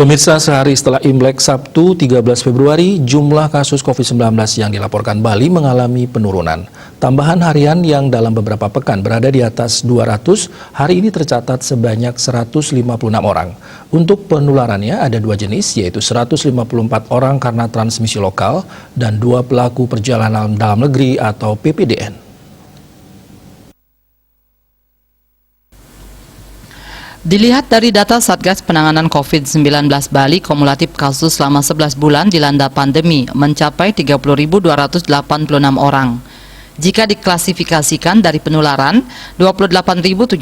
Pemirsa, sehari setelah Imlek Sabtu 13 Februari, jumlah kasus COVID-19 yang dilaporkan Bali mengalami penurunan. Tambahan harian yang dalam beberapa pekan berada di atas 200, hari ini tercatat sebanyak 156 orang. Untuk penularannya ada dua jenis, yaitu 154 orang karena transmisi lokal dan 2 pelaku perjalanan dalam negeri atau PPDN. Dilihat dari data Satgas Penanganan COVID-19 Bali, kumulatif kasus selama 11 bulan dilanda pandemi mencapai 30.286 orang. Jika diklasifikasikan dari penularan, 28.772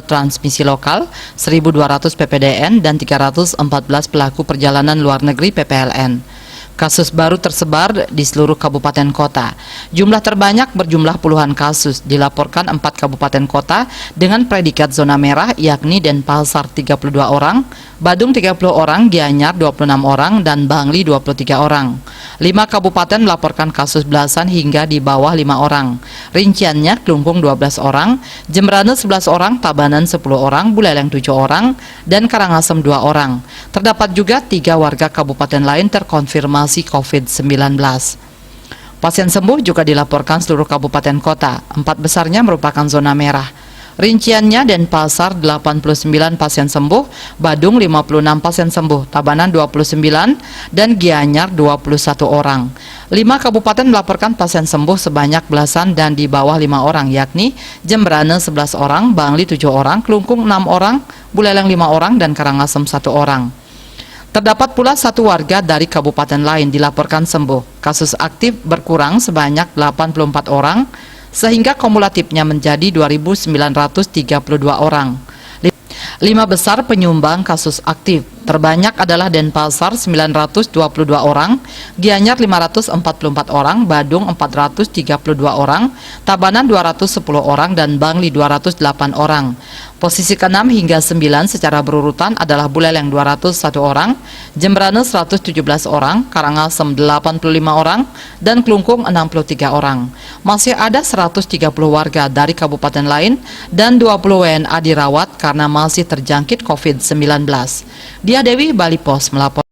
transmisi lokal, 1.200 PPDN, dan 314 pelaku perjalanan luar negeri PPLN. Kasus baru tersebar di seluruh kabupaten kota. Jumlah terbanyak berjumlah puluhan kasus, dilaporkan 4 kabupaten kota dengan predikat zona merah, yakni Denpasar 32 orang, Badung 30 orang, Gianyar 26 orang, dan Bangli 23 orang. 5 kabupaten melaporkan kasus belasan hingga di bawah 5 orang. Rinciannya, Klungkung 12 orang, Jembrane 11 orang, Tabanan 10 orang, Buleleng 7 orang, dan Karangasem 2 orang. Terdapat juga 3 warga kabupaten lain terkonfirmasi COVID-19. Pasien sembuh juga dilaporkan seluruh kabupaten kota, 4 besarnya merupakan zona merah. Rinciannya, Denpasar 89 pasien sembuh, Badung 56 pasien sembuh, Tabanan 29, dan Gianyar 21 orang. 5 kabupaten melaporkan pasien sembuh sebanyak belasan dan di bawah 5 orang, yakni Jembrane 11 orang, Bangli 7 orang, Klungkung 6 orang, Buleleng 5 orang, dan Karangasem 1 orang. Terdapat pula 1 warga dari kabupaten lain dilaporkan sembuh. Kasus aktif berkurang sebanyak 84 orang, sehingga kumulatifnya menjadi 2.932 orang. 5 besar penyumbang kasus aktif. Terbanyak adalah Denpasar 922 orang, Gianyar 544 orang, Badung 432 orang, Tabanan 210 orang, dan Bangli 208 orang. Posisi ke-6 hingga 9 secara berurutan adalah Buleleng 201 orang, Jembrane 117 orang, Karangasem 85 orang, dan Klungkung 63 orang. Masih ada 130 warga dari kabupaten lain dan 20 WNA dirawat karena masih terjangkit COVID-19. Dia Dewi, Bali Pos melapor.